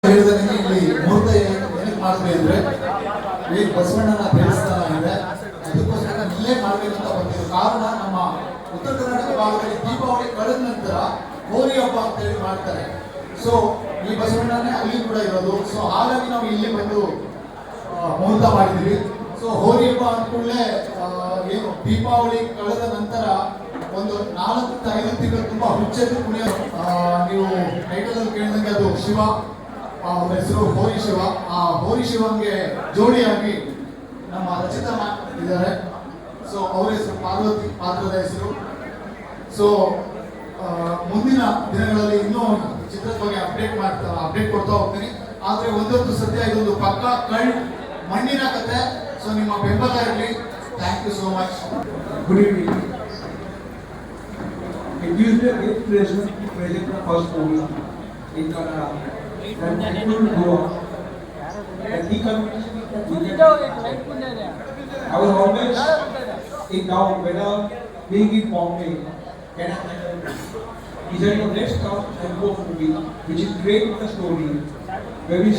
ಇಲ್ಲಿ ಮುಹೂರ್ತ ಏನಕ್ಕೆ ಮಾಡಿದ್ವಿ ಅಂದ್ರೆ ಈ ಬಸವಣ್ಣನ ದೇವಸ್ಥಾನ ಇದೆ, ಅದಕ್ಕೋಸ್ಕರ ಇಲ್ಲೇ ಮಾಡ್ಬೇಕಂತ ಬಂದಿದ್ದು. ಕಾರಣ ನಮ್ಮ ಉತ್ತರ ಕರ್ನಾಟಕ ಭಾಗದಲ್ಲಿ ದೀಪಾವಳಿ ಕಳೆದ ನಂತರ ಹೋರಿ ಹಬ್ಬ ಅಂತ ಹೇಳಿ ಮಾಡ್ತಾರೆ. ಸೊ ಈ ಬಸವಣ್ಣನೇ ಅಲ್ಲಿ ಕೂಡ ಇರೋದು. ಸೊ ಹಾಗಾಗಿ ನಾವು ಇಲ್ಲಿ ಬಂದು ಮುಹೂರ್ತ ಮಾಡಿದ್ವಿ. ಸೊ ಹೋರಿ ಹಬ್ಬ ಅಂದ್ಕೂಡಲೇ ಏನು ದೀಪಾವಳಿ ಕಳೆದ ನಂತರ ಒಂದು 4-5 ತಿಂಗಳು ತುಂಬಾ ಹುಚ್ಚೆದ್ದು ಕುಣಿಯೋ, ನೀವು ಟೈಟಲ್ ಅಲ್ಲಿ ಕೇಳಿದಂಗೆ ಅದು ಶಿವ, ಅವರ ಹೆಸರು ಹೋರಿ ಶಿವ. ಆ ಹೋರಿ ಶಿವಂಗೆ ಜೋಡಿಯಾಗಿ ನಮ್ಮ ರಚಿತಾ ಇದ್ದಾರೆ. ಸೊ ಅವರ ಹೆಸರು ಪಾರ್ವತಿ, ಪಾತ್ರದ ಹೆಸರು. ಸೊ ಮುಂದಿನ ದಿನಗಳಲ್ಲಿ ಇನ್ನೂ ಚಿತ್ರದ ಬಗ್ಗೆ ಅಪ್ಡೇಟ್ ಕೊಡ್ತಾ ಹೋಗ್ತೀನಿ. ಆದ್ರೆ ಒಂದೊಂದು ಸದ್ಯ ಇದೊಂದು ಪಕ್ಕಾ ಕಲ್ಟ್ ಮಣ್ಣಿನ ಕತೆ. ಸೊ ನಿಮ್ಮ ಬೆಂಬಲ ಇರಲಿ. Thank you so much. Good evening. It gives me a great pleasure to present the first movie in Kannada. And people go on. And I was always in doubt whether being in Bombay can happen. He said, let's come and go movie, which is great with the story, where we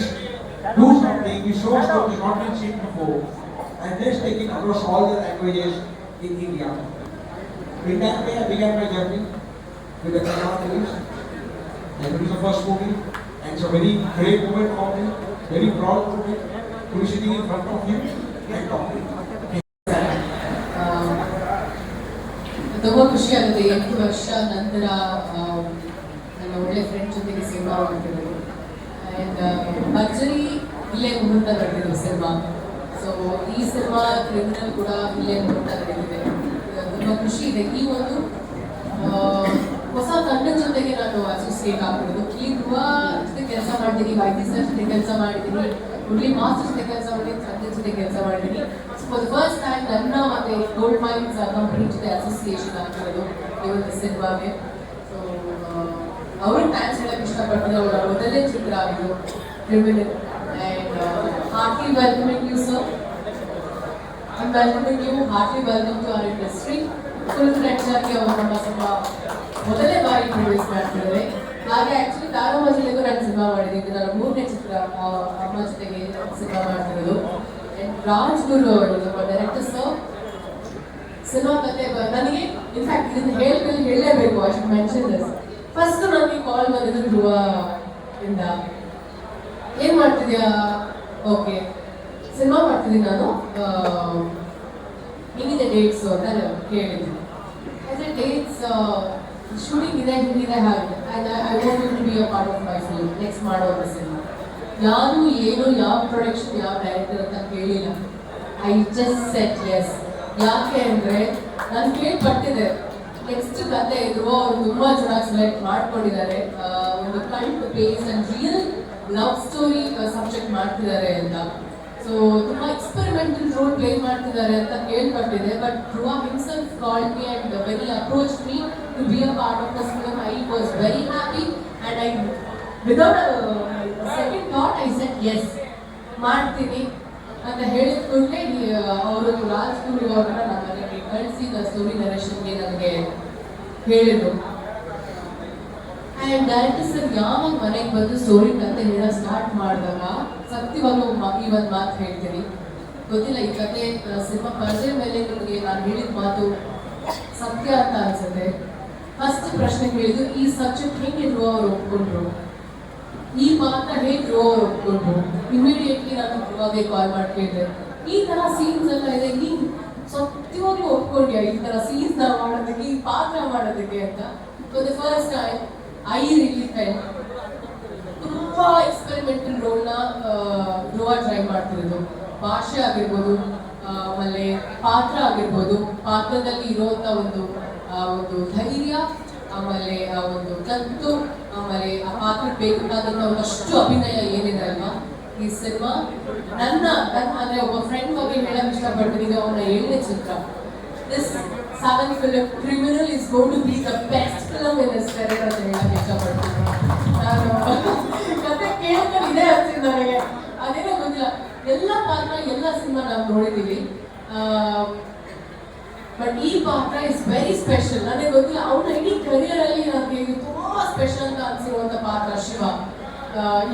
do something, we show stories not been seen before, and let's take it across all the languages in India. In that way, I began my journey with the Kannada movies, and it was the first movie, and it's a very great moment for me, very proud moment to be sitting in front of you and talking. ತುಂಬ ಖುಷಿ ಆಗುತ್ತೆ. 8 ವರ್ಷ ನಂತರ ನನ್ನ ಒಳ್ಳೆ friend ಜೊತೆಗೆ cinema ಮಾಡ್ತಿರೋದು. And ಭರ್ಜರಿ ಇಲ್ಲೇ ಮುಹೂರ್ತ ನಡೆದಿದ್ದು ಸಿನಿಮಾ. ಸೊ ಈ ಸಿನಿಮಾ ಕ್ರಿಮಿನಲ್ ಕೂಡ ಇಲ್ಲೇ ಮುಹೂರ್ತ ನಡೆದಿದೆ. ತುಂಬ ಖುಷಿ ಇದೆ. ಈ ಒಂದು ಹೊಸ ತಂಡದ ಜೊತೆಗೆ ನಾನು ಅಸೋಸಿಯೇಟ್ ಆಗ್ಬಿಡೋದು. ಈ ಧ್ರುವ ಜೊತೆ ಕೆಲಸ ಮಾಡ್ತೀನಿ, ವೈದ್ಯ ಸರ್ ಜೊತೆ ಕೆಲಸ ಮಾಡಿದ್ದೀನಿ, ಮುರಳಿ ಮಾಸ್ಟರ್ ಜೊತೆ ಕೆಲಸ ಮಾಡಿದ್ದೀನಿ, ತಂದೆ ಜೊತೆ ಕೆಲಸ ಮಾಡಿದ್ದೀನಿ. So for the first time ನನ್ನ ಮತ್ತೆ ಗೋಲ್ಡ್ ಮೈನ್ಸ್ ಕಂಪನಿ ಜೊತೆ ಅಸೋಸಿಯೇಷನ್ ಆಗ್ತಿರೋದು ಈ ಒಂದು ಸಿನಿಮಾಗೆ. ಸೊ ಅವ್ರಿಗೆ ಥ್ಯಾಂಕ್ಸ್ ಹೇಳಕ್ಕೆ ಇಷ್ಟಪಡ್ತೀನಿ. ಅವರ ಮೊದಲನೇ ಚಿತ್ರ ಆಗಿದ್ದು criminal. And heartily welcoming you sir. I'm welcoming you, heartily welcome to our industry. Full friends ಆಗಿ ಅವರು ನಮ್ಮ ಸಿನಿಮಾ ಮೊದಲನೇ ಬಾರಿ ಪ್ರೊಡ್ಯೂಸ್ ಮಾಡ್ತಿದ್ದಾರೆ. ಹಾಗೆ ಆಕ್ಚುಲಿ ತಾರಾ ಮಜಲೆಗೂ ನಾನು ಸಿನಿಮಾ ಮಾಡಿದ್ದೀನಿ. ನನ್ನ 3ನೇ ಚಿತ್ರ ಅಮ್ಮ ಜೊತೆಗೆ ಸಿನಿಮಾ ಮಾಡ್ತಿರೋದು. ರಾಜ್ ಗುರು ಅವರು ನಮ್ಮ ಡೈರೆಕ್ಟರ್ ಸರ್ ಸಿನಿಮಾ ಕತೆ ನನಗೆ ಇನ್ಫ್ಯಾಕ್ಟ್ ಇದನ್ನು ಹೇಳಲೇಬೇಕು. I should mention this. First ನನಗೆ ಕಾಲ್ ಬಂದಿದ್ದು ಧ್ರುವ ಇಂದ, ಏನು ಮಾಡ್ತಿದ್ಯಾ? ಓಕೆ, ಸಿನಿಮಾ ಮಾಡ್ತಿದ್ದೀನಿ ನಾನು, ಏನಿದೆ ಡೇಟ್ಸ್ ಅಂತ ಕೇಳಿದ್ದೀನಿ. ಆ್ಯಸ್ ಎ ಡೇಟ್ಸ್ ಶೂಟಿಂಗ್ ಇದೆ, ಹಿಂಗಿದೆ, ಹಾಗೆ I want to be a part of my film, next ಮಾಡುವಂಥ ಸಿನಿಮಾ. ನಾನು ಏನು ಯಾವ ಪ್ರೊಡಕ್ಷನ್ ಯಾವ ಡೈರೆಕ್ಟರ್ ಅಂತ ಕೇಳಿಲ್ಲ. I just said yes. ಯಾಕೆ ಅಂದರೆ ನಾನು ಕೇಳ್ಪಟ್ಟಿದ್ದೆ ನೆಕ್ಸ್ಟ್ ಕತೆ ಇದ್ರು ಅವರು ತುಂಬ ಚೆನ್ನಾಗಿ ಸೆಲೆಕ್ಟ್ ಮಾಡ್ಕೊಂಡಿದ್ದಾರೆ, ಒಂದು cult base and real love story subject ಮಾಡ್ತಿದ್ದಾರೆ ಅಂತ. ಸೊ ತುಂಬ ಎಕ್ಸ್ಪೆರಿಮೆಂಟಲ್ ರೋಲ್ ಪ್ಲೇ ಮಾಡ್ತಿದ್ದಾರೆ ಅಂತ ಕೇಳ್ಪಟ್ಟಿದೆ. But Dhruva himself called me and when he approached me to be a part of this film, I was very happy and I without second thought I said yes, ಮಾಡ್ತೀನಿ ಅಂತ ಹೇಳಿದ ಕೂಡಲೇ ಅವರು ರಾಜ್ ಗುರು ಅವ್ರನ್ನ ನಮ್ಮ ಮನೆಗೆ ಕಳಿಸಿ ಸ್ಟೋರಿ ನರೇಷನ್ಗೆ ನನಗೆ ಹೇಳಿದರು. ಆ್ಯಂಡ್ ಡೈರೆಕ್ಟರ್ ಸರ್ ಯಾವಾಗ ಮನೆಗೆ ಬಂದು ಸ್ಟೋರಿ ಕತೆ ಹೇಳೋ ಸ್ಟಾರ್ಟ್ ಮಾಡಿದಾಗ ಸತ್ಯವಾಗ್ಲೂ ಈ ಒಂದು ಮಾತು ಹೇಳ್ತೀನಿ. ಗೊತ್ತಿಲ್ಲ ಈ ಕತೆ ಸಿನಿಮಾ ಪರದೆ ಮೇಲೆ ನಿಮಗೆ ನಾನು ಹೇಳಿದ ಮಾತು ಸತ್ಯ ಅಂತ ಅನ್ಸುತ್ತೆ. ಫಸ್ಟ್ ಪ್ರಶ್ನೆ ಕೇಳಿದ್ದು, ಈ ಸಬ್ಜೆಕ್ಟ್ ಹೇಗೆ ಧ್ರುವ ಅವ್ರು ಒಪ್ಕೊಂಡ್ರು, ಈ ಪಾತ್ರ ಹೇಗೆ ಧ್ರುವ ಅವ್ರು ಒಪ್ಕೊಂಡ್ರು. ಇಮಿಡಿಯೇಟ್ಲಿ ನಾನು ಧ್ರುವಗೆ ಕಾಲ್ ಮಾಡಿ ಕೇಳಿದೆ, ಈ ಥರ ಸೀನ್ಸ್ ಎಲ್ಲ ಇದೆ, ಈ ಸತ್ಯವಾಗ್ಲೂ ಒಪ್ಕೊಂಡ್ಯಾ ಈ ಥರ ಸೀನ್ಸ್ ಮಾಡೋದಕ್ಕೆ, ಈ ಪಾತ್ರ ಮಾಡೋದಕ್ಕೆ ಅಂತ. For the first time I really felt ತುಂಬ ಎಕ್ಸ್ಪೆರಿಮೆಂಟಲ್ ರೋಲ್ನ ಧ್ರುವ ಟ್ರೈ ಮಾಡ್ತಿರೋದು. ಭಾಷೆ ಆಗಿರ್ಬೋದು, ಆಮೇಲೆ ಪಾತ್ರ ಆಗಿರ್ಬೋದು, ಪಾತ್ರದಲ್ಲಿ ಇರುವಂಥ ಒಂದು ಧೈರ್ಯ, ಆಮೇಲೆ ಆ ಒಂದು ಕತ್ತು, ಆಮೇಲೆ ಆ ಪಾತ್ರ ಬೇಕಾದಂಥ ಒಂದಷ್ಟು ಅಭಿನಯ ಏನಿದೆ ಅಲ್ವಾ ಈ ಸಿನಿಮಾ. ನನ್ನ ಅಂದರೆ ಒಬ್ಬ ಫ್ರೆಂಡ್ ಬಗ್ಗೆ ಹೇಳಕ್ಕೆ ಇಷ್ಟಪಡ್ತೀನಿ. ಅವನ 7ನೇ ಚಿತ್ರ, this 7th film Criminal is going to be the best film in his career ಅಂತ ಹೇಳಕ್ಕೆ ಇಷ್ಟಪಡ್ತೀನಿ. ನಾನು ಕತೆ ಕೇಳ್ತಾರೆ ಇದೆ ಅನ್ಸಿದ್ದು ನನಗೆ, ಅದೇನೋ ಗೊತ್ತಿಲ್ಲ. ಎಲ್ಲ ಪಾತ್ರ ಎಲ್ಲ ಸಿನಿಮಾ ನಾವು ನೋಡಿದ್ದೀವಿ, ಬಟ್ ಈ ಪಾತ್ರ ಇಸ್ ವೆರಿ ಸ್ಪೆಷಲ್. ನನಗೆ ಗೊತ್ತಿಲ್ಲ, ಅವನ ಇಡೀ ಕರಿಯರಲ್ಲಿ ನನಗೆ ತುಂಬ ಸ್ಪೆಷಲ್ ಅಂತ ಅನ್ಸಿರುವಂಥ ಪಾತ್ರ ಶಿವ.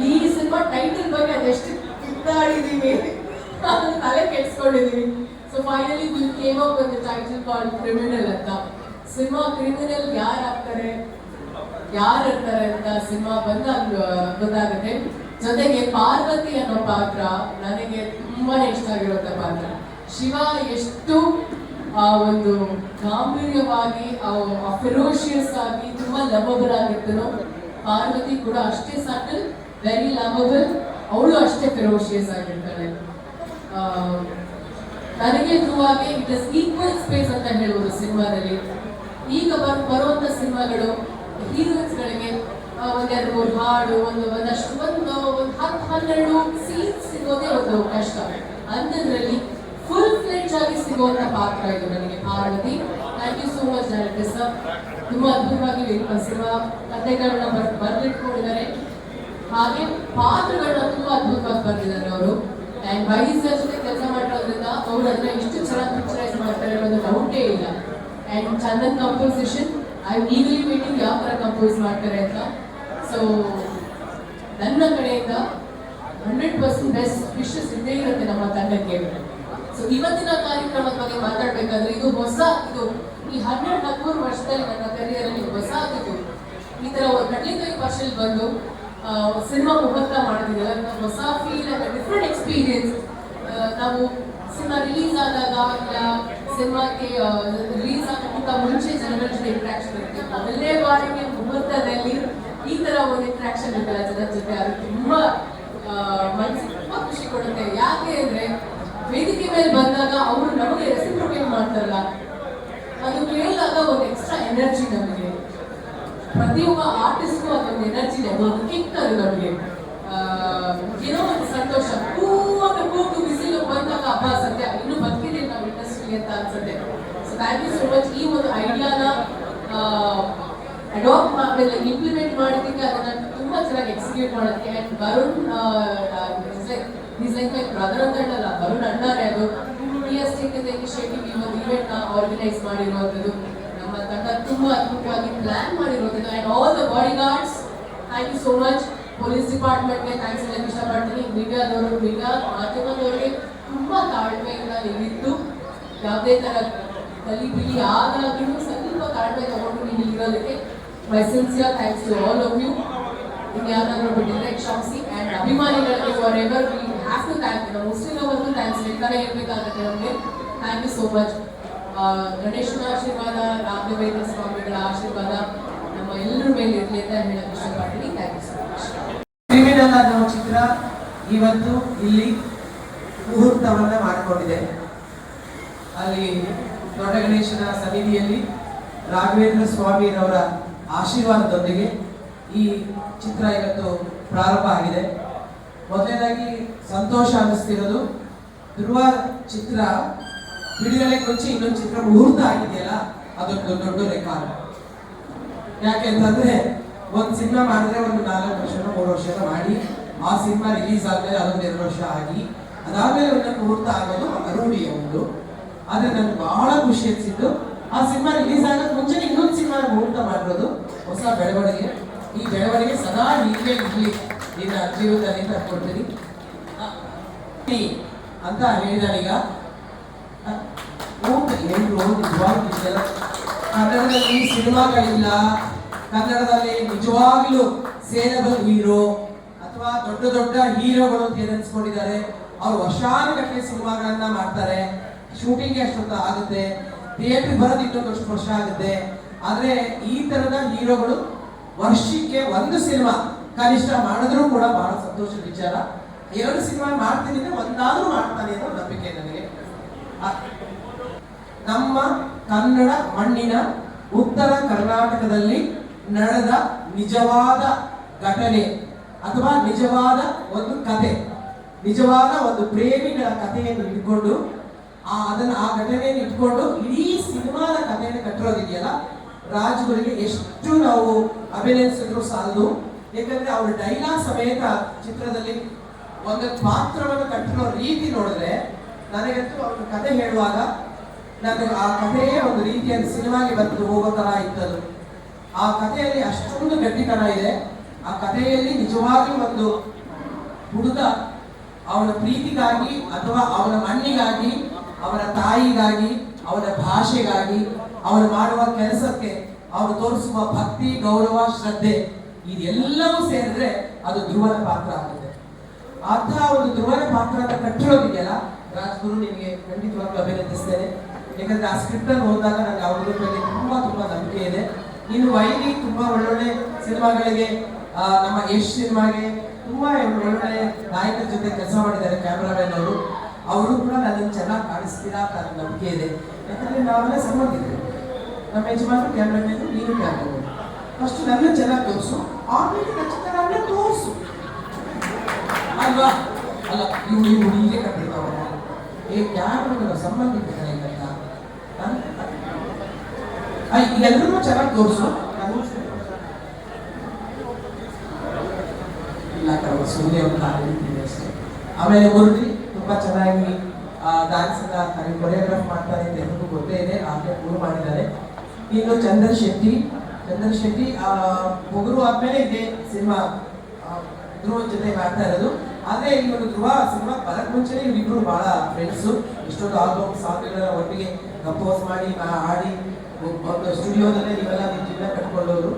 ಈ ಸಿನಿಮಾ ಟೈಟಲ್ ಬಗ್ಗೆ ಅದೆಷ್ಟು ಕಿತ್ತಾಡಿದೀವಿ ತಲೆ ಕೆಡ್ಸ್ಕೊಂಡಿದೀವಿ. So finally we came up with the title called criminal ಅಂತ. ಸಿನಿಮಾ ಕ್ರಿಮಿನಲ್ ಯಾರು ಇರ್ತಾರೆ ಅಂತ ಸಿನಿಮಾ ಬಂದಾಗ ಗೊತ್ತಾಗುತ್ತೆ. ಜೊತೆಗೆ ಪಾರ್ವತಿ ಅನ್ನೋ ಪಾತ್ರ ನನಗೆ ತುಂಬಾನೇ ಇಷ್ಟ ಆಗಿರುವಂತ ಪಾತ್ರ. ಶಿವ ಎಷ್ಟು ಒಂದು ಗಾಂಭೀರ್ಯವಾಗಿ ಫೆರೋಷಿಯಸ್ ಆಗಿ ತುಂಬಾ ಲವಬಲ್ ಆಗಿರ್ತನೋ, ಪಾರ್ವತಿ ಕೂಡ ಅಷ್ಟೇ ಸಟಲ್, ವೆರಿ ಲವಬಲ್, ಅವಳು ಅಷ್ಟೇ ಫೆರೋಷಿಯಸ್ ಆಗಿರ್ತಾಳೆ. ನನಗೆ ಥ್ರೂವಾಗಿ ಇಟ್ ಇಸ್ ಈಕ್ವಲ್ ಸ್ಪೇಸ್ ಅಂತ ಹೇಳುವುದು ಸಿನಿಮಾದಲ್ಲಿ. ಈಗ ಬರುವಂತ ಸಿನಿಮಾಗಳು ಹೀರೋಯಿನ್ಸ್ಗಳಿಗೆ ಒಂದೆರಡು ಮೂರು ಹಾಡು ಒಂದಷ್ಟು ಒಂದು 10-12 ಸೀನ್ಸ್ ಸಿಗೋದೇ ಒಂದು ಕಷ್ಟ. ಅಂಥದ್ರಲ್ಲಿ ಫುಲ್ ಫ್ಲೆಡ್ಜ್ ಆಗಿ ಸಿಗುವಂತ ಪಾತ್ರ ಇದು ನನಗೆ Parvati. Thank you so much director sir. ತುಂಬಾ ಅದ್ಭುತವಾಗಿ ಸಿನಿಮಾ ಕಥೆಗಳನ್ನ ಬರೆದಿಟ್ಕೊಂಡಿದ್ದಾರೆ, ಹಾಗೆ ಪಾತ್ರಗಳನ್ನ ತುಂಬಾ ಅದ್ಭುತವಾಗಿ ಬರೆದಿದ್ದಾರೆ ಅವರು. ಅಂಡ್ ವೈಸ್ ಜೊತೆ ಕೆಲಸ ಮಾಡಿರೋದ್ರಿಂದ ಅವ್ರು ಅದನ್ನ ಇಷ್ಟು ಚೆನ್ನಾಗಿ ಪಿಕ್ಚರೈಸ್ ಮಾಡ್ತಾರೆ ಅನ್ನೋದು ಡೌಟೇ ಇಲ್ಲ. And Chandan composition, I am eagerly waiting ಯಾವ ತರ ಕಂಪೋಸ್ ಮಾಡ್ತಾರೆ ಅಂತ. ಸೊ ನನ್ನ ಕಡೆಯಿಂದ 100% ಬೆಸ್ಟ್ ವಿಶಸ್ ಇದ್ದೇ ಇರುತ್ತೆ ನಮ್ಮ ತಂಡಕ್ಕೆ. ಸೊ ಇವತ್ತಿನ ಕಾರ್ಯಕ್ರಮದ ಬಗ್ಗೆ ಮಾತಾಡ್ಬೇಕಾದ್ರೆ ಇದು ಈ 12-13 ವರ್ಷದಲ್ಲಿ ನನ್ನ ಕರಿಯರ್ ಅಲ್ಲಿ ಹೊಸದಿದ್ದು. ಈ ತರ ಕಡ್ಲಿಕಾಯಿ ಪಾರ್ಸಲ್ ಬಂದು ಸಿನಿಮಾ ಮುಹೂರ್ತ ಮಾಡೋದಿಲ್ಲ, ಹೊಸ ಫೀಲ್ ಆಗ ಡಿಫ್ರೆಂಟ್ ಎಕ್ಸ್ಪೀರಿಯನ್ಸ್. ನಾವು ಸಿನಿಮಾ ರಿಲೀಸ್ ಆದಾಗ ಇಲ್ಲ ಸಿನಿಮಾಕ್ಕೆ ರಿಲೀಸ್ ಆಗಕ್ಕಿಂತ ಮುಂಚೆ ಜನರ ಜೊತೆ ಇಂಟ್ರಾಕ್ಷನ್ ಇರುತ್ತೆ. ಮೊದಲನೇ ಬಾರಿಗೆ ಮುಹೂರ್ತದಲ್ಲಿ ಈ ತರ ಒಂದು ಇಂಟ್ರಾಕ್ಷನ್ ಇರ್ತಲ್ಲ ಜನರ ಜೊತೆ, ಅದು ತುಂಬಾ ಮನಸ್ಸಿಗೆ ತುಂಬಾ ಖುಷಿ ಕೊಡುತ್ತೆ. ಯಾಕೆ ಅಂದ್ರೆ ವೇದಿಕೆ ಮೇಲೆ ಬಂದಾಗ ಅವರು ನಮಗೆ ರೆಸಿಪ್ರೊಕೇಟ್ ಮಾಡ್ತಾರಲ್ಲ, ಅದು ಕೇಳಿದಾಗ ಒಂದು ಎಕ್ಸ್ಟ್ರಾ ಎನರ್ಜಿ ನಮಗೆ. ಪ್ರತಿಯೊಬ್ಬ ಆರ್ಟಿಸ್ಟ್ಗೂ ಅದೊಂದು ಎನರ್ಜಿ ಒಂದು ಕಿಕ್ ಅದು ನಮಗೆ. ಏನೋ ಒಂದು ಸಂತೋಷ, ಕೂಗು ಬಿಸಿಲು ಬಂದಾಗ ಹಬ್ಬ ಸತ್ಯ ಇನ್ನು ಬದುಕಿದೆ ನಾವು ಇಂಡಸ್ಟ್ರಿ ಅಂತ ಅನ್ಸುತ್ತೆ. So thank you so much. ಈ ಒಂದು ಐಡಿಯಾನ ಅಡಾಪ್ಟ್ ಆಮೇಲೆ ಇಂಪ್ಲಿಮೆಂಟ್ ಮಾಡೋದಕ್ಕೆ, ಅದನ್ನ ತುಂಬಾ ಚೆನ್ನಾಗಿ ಎಕ್ಸಿಕ್ಯೂಟ್ ಮಾಡೋದಕ್ಕೆ. And Varun is like my brother ಅಂತ ಹೇಳಲ್ಲ, ವರುಣ್ ಅಣ್ಣಾರೆ. ಅದು ಇನಿಷಿಯೇಟಿವ್ ಈ ಒಂದು ಇವೆಂಟ್ ನ ಆರ್ಗನೈಸ್ ಮಾಡಿರುವಂಥದ್ದು, ನಮ್ಮ ತಂಡ ತುಂಬಾ ಅದ್ಭುತವಾಗಿ ಪ್ಲಾನ್ ಮಾಡಿರುವಂಥದ್ದು. And all the bodyguards, thank you so much. Police ಡಿಪಾರ್ಟ್ಮೆಂಟ್ಗೆ ಥ್ಯಾಂಕ್ಸ್ ಹೇಳಕ್ಕೆ ಇಷ್ಟಪಡ್ತೀನಿ. ಮೀಡಿಯಾ ಮಾಧ್ಯಮದವರಿಗೆ ತುಂಬಾ ತಾಳ್ಮೆಯಿಂದ ನೀವಿದ್ದು ಯಾವುದೇ ತರ ಗಲಿಬಿಲಿ ಆದಾಗ್ಲೂ ಸ್ವಲ್ಪ ತಾಳ್ಮೆ ತಗೊಂಡು ನೀವು ಇರೋದಕ್ಕೆ my sincere thanks to all of you. ಇನ್ಯಾರಾದ್ರೂ ಬಿಟ್ಟಿದ್ರೆ ಕ್ಷಮಿಸಿ. ಅಂಡ್ ಅಭಿಮಾನಿಗಳಿಗೆ forever we have to thank you. Muslim ಅವರಿಗೂ ಥ್ಯಾಂಕ್ಸ್ ಹೇಳ್ತಾನೆ ಇರಬೇಕಾಗುತ್ತೆ ನಮಗೆ. Thank you so much. ಗಣೇಶನ ಆಶೀರ್ವಾದ, ರಾಘವೇಂದ್ರ ಸ್ವಾಮಿಗಳ ಆಶೀರ್ವಾದ ನಮ್ಮ ಎಲ್ಲರ ಮೇಲೆ ಇರಲಿ ಅಂತ ಹೇಳಕ್ಕೆ ಇಷ್ಟಪಡ್ತೀನಿ. Thank you so much. Criminal ಅನ್ನೋ ಚಿತ್ರ ಇವತ್ತು ಇಲ್ಲಿ ಮುಹೂರ್ತವನ್ನ ಮಾಡಿಕೊಂಡಿದೆ. ಅಲ್ಲಿ ದೊಡ್ಡ ಗಣೇಶನ ಸನ್ನಿಧಿಯಲ್ಲಿ ರಾಘವೇಂದ್ರ ಸ್ವಾಮಿರವರ ಆಶೀರ್ವಾದದೊಂದಿಗೆ ಈ ಚಿತ್ರ ಇವತ್ತು ಪ್ರಾರಂಭ ಆಗಿದೆ. ಮೊದಲನೇದಾಗಿ ಸಂತೋಷ ಅನ್ನಿಸ್ತಿರೋದು, ಧ್ರುವ ಚಿತ್ರ ಬಿಡುಗಡೆಗೆ ಮುಂಚೆ ಇನ್ನೊಂದು ಚಿತ್ರ ಮುಹೂರ್ತ ಆಗಿದೆಯಲ್ಲ, ಅದೊಂದು ದೊಡ್ಡ ರೆಕಾರ್ಡ್. ಯಾಕೆಂತಂದ್ರೆ ಒಂದು ಸಿನಿಮಾ ಮಾಡಿದ್ರೆ ಒಂದು 4 ವರ್ಷನೋ 3 ವರ್ಷನೋ ಮಾಡಿ, ಆ ಸಿನಿಮಾ ರಿಲೀಸ್ ಆದ್ಮೇಲೆ ಅದೊಂದು 2 ವರ್ಷ ಆಗಿ, ಅದಾದ್ಮೇಲೆ ಒಂದು ಮುಹೂರ್ತ ಆಗೋದು ರೂಢಿಯ ಒಂದು. ಆದ್ರೆ ನನ್ಗೆ ಬಹಳ ಖುಷಿ ಅನ್ಸಿದ್ದು, ಆ ಸಿನಿಮಾ ರಿಲೀಸ್ ಆಗೋದು ಮುಂಚೆ ಇನ್ನೊಂದು ಸಿನಿಮಾ ಮುಹೂರ್ತ ಮಾಡಿರೋದು. ಹೊಸ ಬೆಳವಣಿಗೆ, ಈ ಬೆಳವಣಿಗೆ ಸದಾ ಹೀಗೆ ಇರ್ಲಿ ನಿನ್ನ ಜೀವನದಲ್ಲಿ ತರ್ಕೊಡ್ತೀನಿ ಅಂತ ಹೇಳಿದಾನೀಗ. ಕನ್ನಡದಲ್ಲಿ ಸಿನಿಮಾಗಳಿಲ್ಲ, ಕನ್ನಡದಲ್ಲಿ ನಿಜವಾಗ್ಲೂ ಸೇರಬಲ್ ಹೀರೋ ಅಥವಾ ದೊಡ್ಡ ದೊಡ್ಡ ಹೀರೋಗಳು ಅಂತ ಅನ್ಸ್ಕೊಂಡಿದ್ದಾರೆ. ಅವ್ರು ವರ್ಷಾನುಗಟ್ಟಲೆ ಸಿನಿಮಾಗಳನ್ನ ಮಾಡ್ತಾರೆ, ಶೂಟಿಂಗ್ ಅಷ್ಟೊತ್ತ ಆಗುತ್ತೆ, ಥಿಯೇಟರ್ ಬರೋದು ಇನ್ನೊಂದಷ್ಟು ವರ್ಷ ಆಗುತ್ತೆ. ಆದ್ರೆ ಈ ತರದ ಹೀರೋಗಳು ವರ್ಷಕ್ಕೆ 1 ಸಿನಿಮಾ ಕನಿಷ್ಠ ಮಾಡಿದ್ರು ಕೂಡ ಬಹಳ ಸಂತೋಷದ ವಿಚಾರ. 2 ಸಿನಿಮಾ ಮಾಡ್ತೀನಿ ಅಂದ್ರೆ ಒಂದಾದ್ರೂ ಮಾಡ್ತಾನೆ ಅನ್ನೋ ನಂಬಿಕೆ ನನಗೆ. ನಮ್ಮ ಕನ್ನಡ ಮಣ್ಣಿನ ಉತ್ತರ ಕರ್ನಾಟಕದಲ್ಲಿ ನಡೆದ ನಿಜವಾದ ಘಟನೆ ಅಥವಾ ನಿಜವಾದ ಒಂದು ಕತೆ, ನಿಜವಾದ ಒಂದು ಪ್ರೇಮಿಗಳ ಕಥೆಯನ್ನು ಇಟ್ಕೊಂಡು ಆ ಘಟನೆಯನ್ನು ಇಟ್ಕೊಂಡು ಇಡೀ ಸಿನಿಮಾದ ಕಥೆಯನ್ನು ಕಟ್ಟಿರೋದಿದೆಯಲ್ಲ, ರಾಜ್ಗಳಿಗೆ ಎಷ್ಟು ನಾವು ಅಭಿನಯಿಸಿದ್ರು ಸಾಲದು. ಯಾಕಂದ್ರೆ ಅವ್ರ ಡೈಲಾಗ್ ಸಮೇತ ಚಿತ್ರದಲ್ಲಿ ಒಂದು ಪಾತ್ರವನ್ನು ಕಟ್ಟಿರೋ ರೀತಿ ನೋಡಿದ್ರೆ, ನನಗಂತೂ ಅವ್ರ ಕಥೆ ಹೇಳುವಾಗ ನನಗೆ ಆ ಕಥೆಯೇ ಒಂದು ರೀತಿಯ ಸಿನಿಮಾಗೆ ಬಂದು ಹೋಗೋ ತರ ಇತ್ತದು. ಆ ಕಥೆಯಲ್ಲಿ ಅಷ್ಟೊಂದು ಗಟ್ಟಿತನ ಇದೆ. ಆ ಕಥೆಯಲ್ಲಿ ನಿಜವಾಗಿ ಒಂದು ಹುಡುಗ ಅವನ ಪ್ರೀತಿಗಾಗಿ ಅಥವಾ ಅವನ ಮಣ್ಣಿಗಾಗಿ, ಅವನ ತಾಯಿಗಾಗಿ, ಅವನ ಭಾಷೆಗಾಗಿ, ಅವನು ಮಾಡುವ ಕೆಲಸಕ್ಕೆ ಅವನು ತೋರಿಸುವ ಭಕ್ತಿ, ಗೌರವ, ಶ್ರದ್ಧೆ ಇದೆಲ್ಲವೂ ಸೇರಿದ್ರೆ ಅದು ಧ್ರುವನ ಪಾತ್ರ ಆಗುತ್ತೆ. ಅಂತಹ ಒಂದು ಧ್ರುವನ ಪಾತ್ರನ ಕಟ್ಟಿರೋದಿದೆಯಲ್ಲ, ರಾಜ್ಗುರು ನಿಮಗೆ ಖಂಡಿತವಾಗ್ಲೂ ಅಭಿನಂದಿಸ್ತೇನೆ. ಯಾಕಂದ್ರೆ ಆ ಸ್ಕ್ರಿಪ್ಟ್ ಅನ್ನು ಓದಿದಾಗ ನನಗೆ ಅವ್ರ ಬಗ್ಗೆ ತುಂಬಾ ನಂಬಿಕೆ ಇದೆ. ಇನ್ನು ವೈಲಿ ತುಂಬಾ ಒಳ್ಳೊಳ್ಳೆ ಸಿನಿಮಾಗಳಿಗೆ, ನಮ್ಮ ಯಶ್ ಸಿನಿಮಾಗೆ ತುಂಬಾ ಒಳ್ಳೊಳ್ಳೆ ನಾಯಕರ ಜೊತೆ ಕೆಲಸ ಮಾಡಿದ್ದಾರೆ ಕ್ಯಾಮ್ರಾಮನ್ ಅವರು ಕೂಡ ನನ್ನನ್ನು ಚೆನ್ನಾಗಿ ಕಾಣಿಸ್ತೀರಾ ಅಂತ ನಂಬಿಕೆ ಇದೆ. ಯಾಕಂದ್ರೆ ನಾವೆಲ್ಲ ಸಂಬಂಧಿಕರು, ನಮ್ಮ ಯಜಮಾನರು ಕ್ಯಾಮ್ರಾಮನ್, ನೀನು ಕ್ಯಾಮ್ರಾಮನ್. ಫಸ್ಟ್ ನನ್ನ ಚೆನ್ನಾಗಿ ತೋರಿಸು, ಆಮೇಲೆ ನಕ್ಷತ್ರಗಳನ್ನ ತೋರಿಸು ಅಲ್ವಾ? ಅಲ್ಲ ಇವು ಹೀಗೆ ಕಟ್ಟಿರ್ತಾವ ಕ್ಯಾಮ್ರಾಮನ್ ಸಂಬಂಧಿಕರ ಎಲ್ಲರೂ ಚೆನ್ನಾಗಿ ತೋರಿಸು. ಇಲ್ಲ ಸುಮ್ಮನೆ ಒಂದು ಕಾಲಿರ್ತೀವಿ ಅಷ್ಟೇ. ಆಮೇಲೆ ಮುರುಳಿ ತುಂಬಾ ಚೆನ್ನಾಗಿ ಡ್ಯಾನ್ಸ್ ಎಲ್ಲ ಕೊರಿಯೋಗ್ರಾಫ್ ಮಾಡ್ತಾರೆ ಅಂತ ಎಲ್ಲರಿಗೂ ಗೊತ್ತೇ ಇದೆ, ಆಗಲೇ ಪ್ರೂವ್ ಮಾಡಿದ್ದಾರೆ. ಇನ್ನು ಚಂದನ್ ಶೆಟ್ಟಿ ಒಗರು ಆದ್ಮೇಲೆ ಇದೆ ಸಿನಿಮಾ ಧ್ರುವ ಜೊತೆ ಮಾಡ್ತಾ ಇರೋದು. ಆದ್ರೆ ಇವರು ಧ್ರುವ ಸಿನಿಮಾ ಬರಕ್ ಮುಂಚೆನೆ ಇವರಿಬ್ರು ಬಹಳ ಫ್ರೆಂಡ್ಸು. ಇಷ್ಟೊಂದು ಆಲ್ಬಮ್ ಸಾಂಗ್ಗಳನ್ನ ಒಟ್ಟಿಗೆ ಕಂಪೋಸ್ ಮಾಡಿ ಹಾಡಿ ಒಂದು ಸ್ಟುಡಿಯೋದಲ್ಲೇ ನೀವೆಲ್ಲ ಜೀವನ ಕಟ್ಕೊಂಡವರು.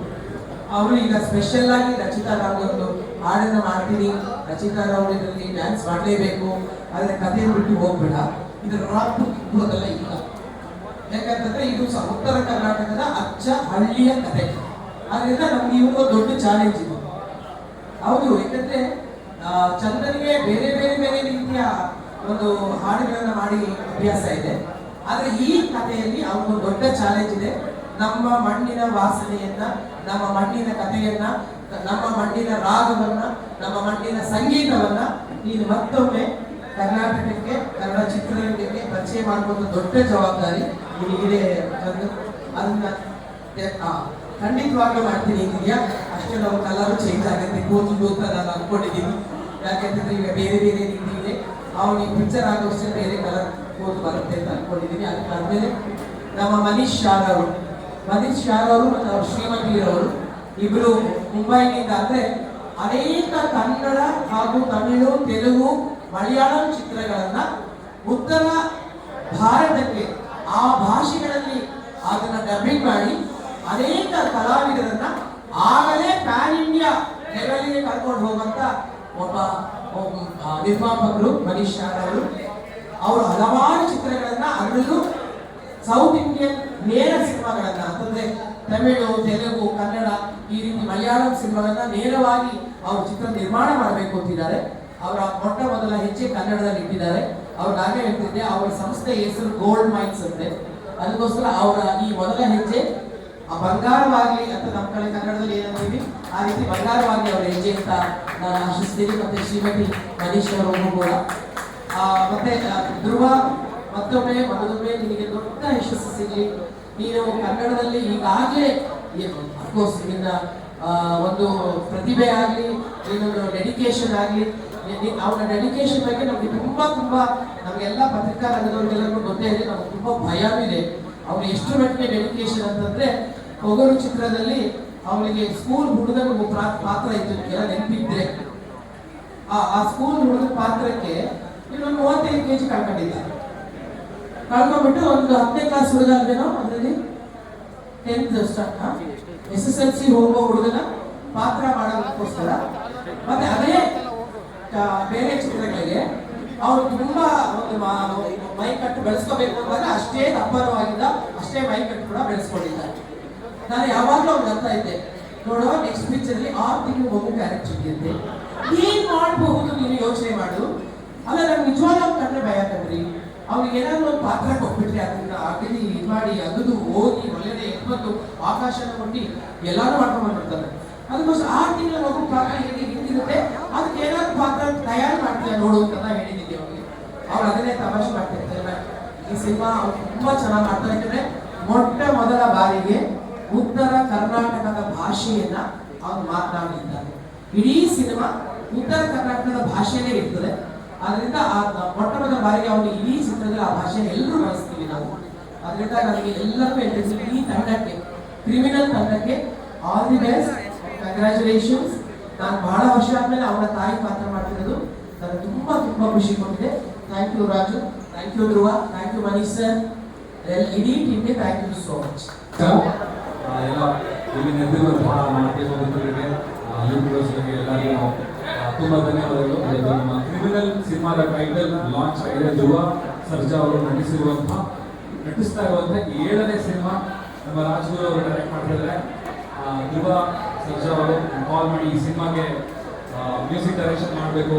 ಅವರು ಈಗ ಸ್ಪೆಷಲ್ ಆಗಿ ರಚಿತಾ ರಾವ್ ಒಂದು ಹಾಡನ್ನ ಮಾಡ್ತೀನಿ, ರಚಿತಾ ರಾವ್ ಇದರಲ್ಲಿ ಡ್ಯಾನ್ಸ್ ಮಾಡಲೇಬೇಕು, ಆದ್ರೆ ಕಥೆಯನ್ನು ಬಿಟ್ಟು ಹೋಗ್ಬೇಡ, ಇದರ ರಾಪ್ ಹೋದಲ್ಲ ಇಲ್ಲ. ಯಾಕಂತಂದ್ರೆ ಇದು ಉತ್ತರ ಕರ್ನಾಟಕದ ಅಚ್ಚ ಹಳ್ಳಿಯ ಕಥೆ. ಆದ್ರಿಂದ ನಮ್ಗೆ ಇವರು ದೊಡ್ಡ ಚಾಲೆಂಜ್ ಇದು. ಹೌದು, ಯಾಕಂದ್ರೆ ಚಂದನಿಗೆ ಬೇರೆ ಬೇರೆ ಬೇರೆ ರೀತಿಯ ಒಂದು ಹಾಡುಗಳನ್ನ ಮಾಡಿ ಅಭ್ಯಾಸ ಇದೆ. ಆದ್ರೆ ಈ ಕಥೆಯಲ್ಲಿ ಅವನು ದೊಡ್ಡ ಚಾಲೆಂಜ್ ಇದೆ. ನಮ್ಮ ಮಣ್ಣಿನ ವಾಸನೆಯನ್ನ, ನಮ್ಮ ಮಣ್ಣಿನ ಕಥೆಯನ್ನ, ನಮ್ಮ ಮಣ್ಣಿನ ರಾಗವನ್ನ, ನಮ್ಮ ಮಣ್ಣಿನ ಸಂಗೀತವನ್ನ ನೀನು ಮತ್ತೊಮ್ಮೆ ಕರ್ನಾಟಕಕ್ಕೆ, ಕನ್ನಡ ಚಿತ್ರರಂಗಕ್ಕೆ ಪರಿಚಯ ಮಾಡುವಂತ ದೊಡ್ಡ ಜವಾಬ್ದಾರಿ ನಿನಗಿದೆ. ಅದನ್ನ ಖಂಡಿತವಾಗ್ಲೂ ಮಾಡ್ತೀನಿ ಇದೆಯಾ. ಅಷ್ಟೇ ನಾವು ಕಲರು ಚೇಂಜ್ ಆಗುತ್ತೆ ಕೂತು ಅಂತ ನಾನು ಅನ್ಕೊಂಡಿದ್ದೀನಿ. ಯಾಕೆಂತಂದ್ರೆ ಈಗ ಬೇರೆ ಬೇರೆ ರೀತಿ ಇದೆ, ಅವನಿಗೆ ಪಿಕ್ಚರ್ ಆಗೋಷ್ಟೇ ಬೇರೆ ಕಲರ್ ಕೂತು ಬರುತ್ತೆ ಅಂತ ಅನ್ಕೊಂಡಿದ್ದೀನಿ. ಅದಕ್ಕಾದ್ಮೇಲೆ ನಮ್ಮ ಮನೀಶ್ ಶಾರ್ ಅವರು ಮತ್ತು ಅವ್ರ ಶ್ರೀಮತಿಯವರು ಇಬ್ರು ಮುಂಬೈನಿಂದ, ಅಂದ್ರೆ ಅನೇಕ ಕನ್ನಡ ಹಾಗೂ ತಮಿಳು, ತೆಲುಗು, ಮಲಯಾಳಂ ಚಿತ್ರಗಳನ್ನ ಉತ್ತರ ಭಾರತಕ್ಕೆ ಆ ಭಾಷೆಗಳಲ್ಲಿ ಅದನ್ನ ಡಬ್ಬಿಂಗ್ ಮಾಡಿ ಅನೇಕ ಕಲಾವಿದರನ್ನ ಆಗಲೇ ಪ್ಯಾನ್ ಇಂಡಿಯಾ ಲೆವೆಲ್ಗೆ ಕರ್ಕೊಂಡು ಹೋಗುವಂತ ಒಬ್ಬ ನಿರ್ಮಾಪಕರು ಮನೀಶ್ ಶಾರ್ ಅವರು ಹಲವಾರು ಚಿತ್ರಗಳನ್ನ, ಅದರಲ್ಲೂ ಸೌತ್ ಇಂಡಿಯನ್ ನೇರ ಸಿನಿಮಾಗಳನ್ನ, ಅಂತಂದ್ರೆ ತಮಿಳು, ತೆಲುಗು, ಕನ್ನಡ, ಈ ರೀತಿ ಮಲಯಾಳಂ ಸಿನಿಮಾಗಳನ್ನ ನೇರವಾಗಿ ಅವರು ಚಿತ್ರ ನಿರ್ಮಾಣ ಮಾಡಬೇಕು ಅಂತಿದ್ದಾರೆ. ಅವರ ಮೊಟ್ಟ ಮೊದಲ ಹೆಜ್ಜೆ ಕನ್ನಡದಲ್ಲಿ ಇಟ್ಟಿದ್ದಾರೆ. ಅವ್ರಿಗಾಗಲೇ ಹೇಳ್ತಿದ್ದೆ, ಅವರ ಸಂಸ್ಥೆ ಹೆಸರು ಗೋಲ್ಡ್ ಮೈನ್ಸ್ ಅಂತೆ. ಅದಕ್ಕೋಸ್ಕರ ಅವರ ಈ ಮೊದಲ ಹೆಜ್ಜೆ ಬಂಗಾರವಾಗ್ಲಿ ಅಂತ ನಮ್ಮ ಕಡೆ ಕನ್ನಡದಲ್ಲಿ ಏನಂತೀವಿ ಆ ರೀತಿ ಬಂಗಾರವಾಗ್ಲಿ ಅವರ ಹೆಜ್ಜೆ ಅಂತ ನಾನು ಆಶಿಸ್ತೀನಿ. ಮತ್ತೆ ಶ್ರೀಮತಿ ಮನೀಶ್ ಅವರು ಕೂಡ ಮತ್ತೆ ಧ್ರುವ ಮತ್ತೊಮ್ಮೆ ನಿನಗೆ ದೊಡ್ಡ ಯಶಸ್ಸು ಸಿಗಲಿ. ನೀನು ಕನ್ನಡದಲ್ಲಿ ಈಗಾಗಲೇ ಅಫ್ಕೋರ್ಸ್ ನಿನ್ನ ಒಂದು ಪ್ರತಿಭೆ ಆಗಲಿ, ನೀನೊಂದು ಡೆಡಿಕೇಶನ್ ಆಗಲಿ, ಅವನ ಡೆಡಿಕೇಶನ್ ಬಗ್ಗೆ ನಮಗೆ ತುಂಬಾ ನಮಗೆಲ್ಲ ಪತ್ರಿಕಾ ರಂಗದವರಿಗೆಲ್ಲರಿಗೂ ಗೊತ್ತೇ ಇದೆ. ನಮ್ಗೆ ತುಂಬಾ ಭಯನೂ ಇದೆ ಅವ್ರು ಎಷ್ಟು ಮಟ್ಟಿಗೆ ಡೆಡಿಕೇಶನ್ ಅಂತಂದ್ರೆ, ಒಗರು ಚಿತ್ರದಲ್ಲಿ ಅವನಿಗೆ ಸ್ಕೂಲ್ ಹುಡುಗನ ಪಾತ್ರ ಇತ್ತು, ಎಲ್ಲ ನೆನಪಿದ್ರೆ ಆ ಸ್ಕೂಲ್ ಹುಡುಗನ ಪಾತ್ರಕ್ಕೆ ಇನ್ನೊಂದು 35 kg ಕಳ್ಕೊಂಡ್ಬಿಟ್ಟು ಒಂದು 10ನೇ ಕ್ಲಾಸ್ ಹುಡುಗ ಅಲ್ವೇನೋ, ಅದರಲ್ಲಿ 10th SSLC ಹೋಗುವ ಹುಡುಗನ ಪಾತ್ರ ಮಾಡೋದಕ್ಕೋಸ್ಕರ ಮತ್ತೆ ಅದೇ ಬೇರೆ ಚಿತ್ರಗಳಿಗೆ ಅವನು ತುಂಬಾ ಒಂದು ಮೈಕಟ್ಟು ಬೆಳೆಸ್ಕೋಬೇಕು ಅಂದಾಗ ಅಷ್ಟೇ ದಪ್ಪನೂ ಆಗಿದ್ದ, ಅಷ್ಟೇ ಮೈಕಟ್ಟು ಕೂಡ ಬೆಳೆಸ್ಕೊಂಡಿದ್ದ. ನಾನು ಯಾವಾಗಲೂ ಅವ್ನು ಅಂತ ಇದ್ದೆ, ನೋಡುವ ನೆಕ್ಸ್ಟ್ ಪಿಕ್ಚರ್ ಅಲ್ಲಿ 6 ತಿಂಗಳು ಮಗು ಕ್ಯಾರೆಕ್ಟರ್ ಇದೆಯಂತೆ, ಏನ್ ಮಾಡಬಹುದು ನೀನು ಯೋಚನೆ ಮಾಡು. ಅಲ್ಲ, ನಮ್ಗೆ ನಿಜವಾಗ್ಲೂ ಕಂಡ್ರೆ ಭಯ ಕಂಡ್ರಿ. ಅವ್ನಿಗೆ ಏನಾದ್ರು ಒಂದು ಪಾತ್ರ ಕೊಟ್ಬಿಟ್ರೆ ಅದನ್ನ ಅಗದಿ ಇದು ಮಾಡಿ ಅಗದು ಓದಿ ಒಳ್ಳೆಯದೇ ಎತ್ಬಂದು ಆಕಾಶನ ಕೊಟ್ಟು ಎಲ್ಲಾರು ಮಾಡ್ಕೊಂಡು ಬಂದ್ಬಿಡ್ತಾರೆ. ಅದಕ್ಕೋಸ್ಕರ 6 ತಿಂಗಳ ಮಗು ಪಾತ್ರ ಹಿಂದಿರುತ್ತೆ, ಅದಕ್ಕೆ ಏನಾದ್ರು ಪಾತ್ರ ತಯಾರು ಮಾಡ್ತೀಯ ನೋಡು ಅಂತ ಹೇಳಿದ್ದೆ ಅವ್ರಿಗೆ. ಅವ್ರು ಅದನ್ನೇ ತಮಾಷೆ ಮಾಡ್ತಿರ್ತಾರೆ. ಈ ಸಿನಿಮಾ ಅವ್ರು ತುಂಬಾ ಚೆನ್ನಾಗಿ ಮಾಡ್ತಾರೆ. ಯಾಕಂದ್ರೆ ಮೊಟ್ಟ ಮೊದಲ ಬಾರಿಗೆ ಉತ್ತರ ಕರ್ನಾಟಕದ ಭಾಷೆಯನ್ನ ಅವ್ರು ಮಾತನಾಡಿದ್ದಾರೆ. ಇಡೀ ಸಿನಿಮಾ ಉತ್ತರ ಕರ್ನಾಟಕದ ಭಾಷೆಯಲ್ಲೇ ಇರ್ತದೆ. ಅದರಿಂದ ಮೊಟ್ಟ ಮೊದಲ ಬಾರಿಗೆ ಅವನು ಇಡೀ ಚಿತ್ರದಲ್ಲಿ ಆ ಭಾಷೆಯನ್ನು ಎಲ್ಲರೂ ಬಳಸ್ತೀವಿ ನಾವು. ಅದರಿಂದ ನನಗೆ ಎಲ್ಲರಿಗೂ ಹೇಳ್ತೀನಿ, ಈ ತಂಡಕ್ಕೆ, ಕ್ರಿಮಿನಲ್ ತಂಡಕ್ಕೆ ಆಲ್ ದಿ ಬೆಸ್ಟ್, ಕಂಗ್ರ್ಯಾಚುಲೇಷನ್ಸ್. ನಾನು ಬಹಳ ವರ್ಷ ಆದ್ಮೇಲೆ ಅವನ ತಾಯಿ ಪಾತ್ರ ಮಾಡ್ತಿರೋದು ನನಗೆ ತುಂಬಾ ಖುಷಿ ಕೊಟ್ಟಿದೆ. Thank you Raju, thank you Dhruva, thank you Manish sir, ಇಡೀ ಟೀಮ್ಗೆ ಥ್ಯಾಂಕ್ ಯು ಸೋ ಮಚ್. ಎಲ್ಲ ಇಲ್ಲಿ ನೆರೆದಿರುವಂತಹ ಮಾಧ್ಯಮಗಳಿಗೆ ಯೂಟ್ಯೂಬರ್ಸ್ಗೆ ಎಲ್ಲರಿಗೂ ತುಂಬಾ ಧನ್ಯವಾದಗಳು. ನಮ್ಮ ಕ್ರಿಮಿನಲ್ ಸಿನಿಮಾದ ಟೈಟಲ್ ಲಾಂಚ್ ಆಗಿದೆ. ಧ್ರುವ ಸರ್ಜಾ ಅವರು ನಟಿಸ್ತಾ ಇರುವಂತಹ 7ನೇ ಸಿನಿಮಾ ನಮ್ಮ ರಾಜ್ಗುರು ಅವರು ಡೈರೆಕ್ಟ್ ಮಾಡ್ತಿದ್ದಾರೆ. ಧ್ರುವ ಸರ್ಜಾ ಅವರು ಕಾಲ್ ಮಾಡಿ ಈ ಸಿನಿಮಾಗೆ ಮ್ಯೂಸಿಕ್ ಡೈರೆಕ್ಷನ್ ಮಾಡಬೇಕು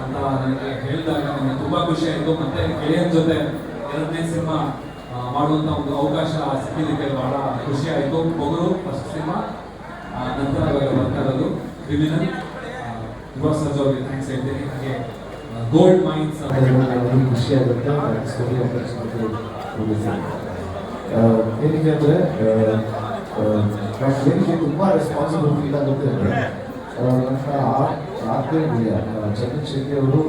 ಅಂತ ನನಗೆ ಹೇಳಿದಾಗ ನನಗೆ ತುಂಬ ಖುಷಿ ಆಯಿತು. ಮತ್ತೆ ಗೆಳೆಯನ ಜೊತೆ 2ನೇ ಸಿನಿಮಾ ಮಾಡುವಂಥ ಒಂದು ಅವಕಾಶ ಸಿಕ್ಕಿದ್ದಕ್ಕೆ ಬಹಳ ಖುಷಿ ಆಯಿತು. ಮೊಗರು ಫಸ್ಟ್ ಸಿನಿಮಾ, ನಂತರ ಇವಾಗ ಬರ್ತಾ ಇರೋದು ಕ್ರಿಮಿನಲ್. ಧ್ರುವ ಸರ್ಜಾ ಅವರಿಗೆ ಥ್ಯಾಂಕ್ಸ್ ಹೇಳ್ತೀನಿ. ಹಾಗೆ ಗೋಲ್ಡ್ ಮೈನ್ಸ್ ಖುಷಿ ಆಗುತ್ತೆ. ಏನಕ್ಕೆ ಅಂದರೆ ನನಗೆ ತುಂಬ ರೆಸ್ಪಾನ್ಸಿಬಲ್ ಫೀಲ್ ಆಗುತ್ತೆ ಅಂದರೆ ನನ್ನ ಚಂದನ್ ಶೆಟ್ಟಿ ಅವರು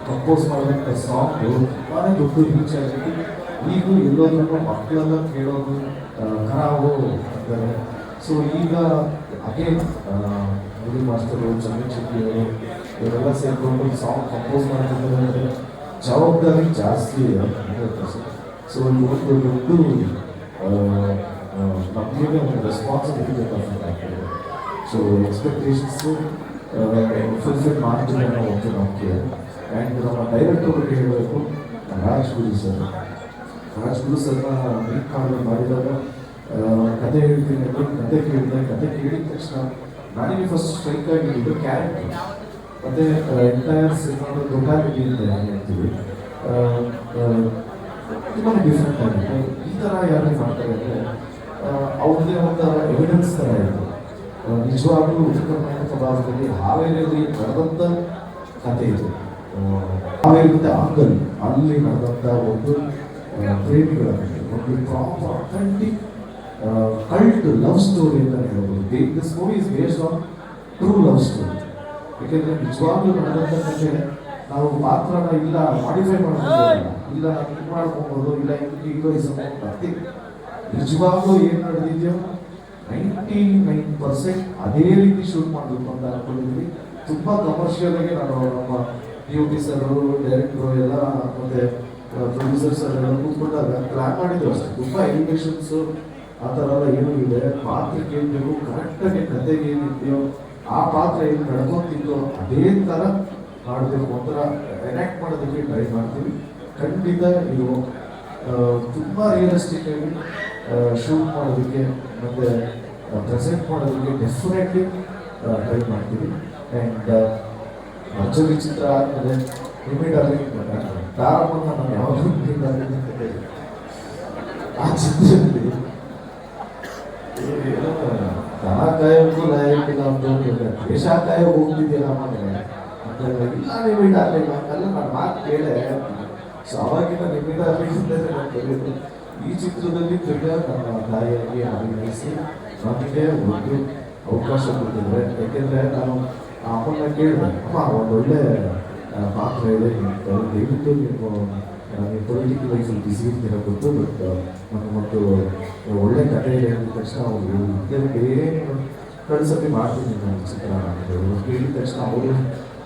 ಕಂಪೋಸ್ ಮಾಡಿದಂಥ ಸಾಂಗು ತುಂಬಾ ದೊಡ್ಡ ರೀಚ್ ಆಗಿತ್ತು. ಈಗ ಎಲ್ಲೋದ್ರೂ ಮಕ್ಕಳೆಲ್ಲ ಕೇಳೋದು ಖರಾಬು ಅಂತಾರೆ. ಸೊ ಈಗ ಅಗೇನ್ ಮುರಳಿ ಮಾಸ್ತರು, ಚಂದನ್ ಶೆಟ್ಟಿ ಅವರು ಇವರೆಲ್ಲ ಸೇರಿಕೊಂಡು ಸಾಂಗ್ ಕಂಪೋಸ್ ಮಾಡ್ತಿದ್ದಾರೆ. ಜವಾಬ್ದಾರಿ ಜಾಸ್ತಿ ಇದೆ. ಸೊ ಇವತ್ತು ದೊಡ್ಡ ನಮಗೆ ಒಂದು ರೆಸ್ಪಾನ್ಸಿಬಿಲಿಟಿ ಬೇಕಾಗ್ತದೆ. ಸೊ ಎಕ್ಸ್ಪೆಕ್ಟೇಷನ್ಸು ಫುಲ್ಫಿಲ್ ಮಾಡ್ತೀವಿ ಅನ್ನೋ ಒಂದು ನಂಬಿಕೆ. ಆ್ಯಂಡ್ ನಮ್ಮ ಡೈರೆಕ್ಟರ್ ಬಗ್ಗೆ ಹೇಳಬೇಕು, ರಾಜ್ಗುರು ಸರ್ನ ಮೀಟ್ ಮಾಡಿದಾಗ ಕತೆ ಹೇಳ್ತೀನಿ ಅಂದರೆ ಕತೆ ಕೇಳಿದ ತಕ್ಷಣ ನನಗೆ ಫಸ್ಟ್ ಸ್ಟ್ರೈಕ್ ಆಗಿದ್ದು ಕ್ಯಾರೆಕ್ಟರ್ ಮತ್ತು ಎಂಟೈರ್ ಸಿನಿಮಾದ ಟೋಟಾಲಿಟಿ ಅಂತ ಹೇಳ್ತೀವಿ. ತುಂಬಾ ಡಿಫ್ರೆಂಟ್ ಆಗಿದೆ. ಈ ಥರ ಯಾರು ಮಾಡ್ತಾರೆ ಅಂದರೆ ಅವ್ರದ್ದೇ ಒಂಥರ ಎವಿಡೆನ್ಸ್ ಥರ ಇತ್ತು. ನಿಜವಾಗ್ಲೂ ಉತ್ತರ ಕರ್ನಾಟಕ ಭಾಗದಲ್ಲಿ ಹಾವೇರಿಯಲ್ಲಿ ನಡೆದಂಥ ಕಥೆ ಇದು. ಹಾವೇರಿ ಮತ್ತು ಆಂಗಲ್ ಅಲ್ಲಿ ನಡೆದಂಥ ಒಂದು ಪ್ರೇಮಿಗಳ ಕಥೆ, ಒಂದು proper authentic cult love story ಅಂತ ಹೇಳ್ಬೋದು. This movie is based on true love story. ಯಾಕೆಂದರೆ ನಿಜವಾಗ್ಲೂ ನಡೆದಂಥ ಕಥೆ ನಾವು ಪಾತ್ರನ ಇಲ್ಲ ಮಾಡಿಫೈ ಮಾಡ್ಬೋದು, ಇಲ್ಲ ಇದು ಮಾಡ್ಕೊಬೋದು, ಇಲ್ಲ ಹೀರೋಯಿಸಮ್ ನಥಿಂಗ್. ನಿಜವಾಗ್ಲೂ ಏನು ನಡೆದಿದೆಯೋ 99% ಅದೇ ರೀತಿ ಶೂಟ್ ಮಾಡಬೇಕು ಅಂತ ಅನ್ಕೊಂಡಿದ್ವಿ. ತುಂಬ ಕಮರ್ಷಿಯಲ್ ಆಗಿ ನಾನು ನಮ್ಮ DOP ಸರ್, ಡೈರೆಕ್ಟ್ರು ಎಲ್ಲ ಮತ್ತು ಪ್ರೊಡ್ಯೂಸರ್ ಸರ್ ಎಲ್ಲ ಕೂತ್ಕೊಂಡಾಗ ಪ್ಲ್ಯಾನ್ ಮಾಡಿದ್ರು ಅಷ್ಟೇ. ತುಂಬ ಎಲಿವೇಷನ್ಸು ಆ ಥರ ಎಲ್ಲ ಏನೂ ಇದೆ. ಪಾತ್ರಕ್ಕೆ ಏನು ಬೇಕು, ಕರೆಕ್ಟಾಗಿ ಕತೆಗೆ ಏನಿದೆಯೋ ಆ ಪಾತ್ರ ಏನು ನಡ್ಕೊತಿದ್ದೋ ಅದೇ ಥರ ಮಾಡಬೇಕು, ಒಂಥರ ಎನಾಕ್ಟ್ ಮಾಡೋದಕ್ಕೆ ಟ್ರೈ ಮಾಡ್ತೀವಿ. ಖಂಡಿತ ಇದು ತುಂಬ ರಿಯಲಿಸ್ಟಿಕ್ ಆಗಿ ಶೂಟ್ ಮಾಡೋದಕ್ಕೆ ಮತ್ತು ಪ್ರೆಸೆಂಟ್ ಮಾಡೋದಕ್ಕೆ ಡೆಫಿನೆಟ್ಲಿ ಟ್ರೈ ಮಾಡ್ತೀವಿ. ಆ್ಯಂಡ್ ಭರ್ಜರಿ ಚಿತ್ರ ಆದಮೇಲೆ ಇಮಿಡಿಯೇಟ್ಲಿ ಪ್ರಾರಂಭ ನಾನು ಯಾವಾಗಲೂ ಆ ಚಿತ್ರದಲ್ಲಿ ದನ ಕಾಯೋಕ್ಕೂ ಲಾಯಕ್ಕಿಲ್ಲ ಅಂತ ದೇಶ ಕಾಯೋಕೆ ಹೋಗ್ತಿದ್ದೀರ ಮಗನೇ ಅಂತ ಇಲ್ಲ. ನಿಮಿಟ್ ಆಗಲಿಲ್ಲ ಅಂತೆಲ್ಲ ನಾನು ಮಾತು ಕೇಳೆ. ಸೊ ಅವಾಗಿನ ನಿಮಿಟ್ ಆಗಲಿಲ್ಲ. ಈ ಚಿತ್ರದಲ್ಲಿ ತಿರ್ಗಾ ನನ್ನ ತಾಯಿಯಾಗಿ ಅಭಿನಯಿಸಿ ನನಗೆ ಒಂದು ಅವಕಾಶ ಕೊಟ್ಟಿದ್ದಾರೆ. ಯಾಕೆಂದರೆ ನಾನು ಅಮ್ಮನ್ನ ಕೇಳಿದೆ, ಅಮ್ಮ ಒಂದೊಳ್ಳೆ ಪಾತ್ರ ಇದೆ, ದಯವಿಟ್ಟು ನೀವು ಪೊಲಿಟಿಕಲ್ ಲೈಫಲ್ಲಿ ಬಿಸಿ ಇರ್ತೀರ ಗೊತ್ತು, ಬಟ್ ನನಗೊಂದು ಒಳ್ಳೆ ಕಥೆ ಇದೆ ಅಂದ ತಕ್ಷಣ ಅವರು ಬೇರೆ ಕಳಿಸೋಕ್ಕೆ ಮಾಡ್ತೀನಿ ನಾನು ಚಿತ್ರ ಕೇಳಿದ ತಕ್ಷಣ ಅವರು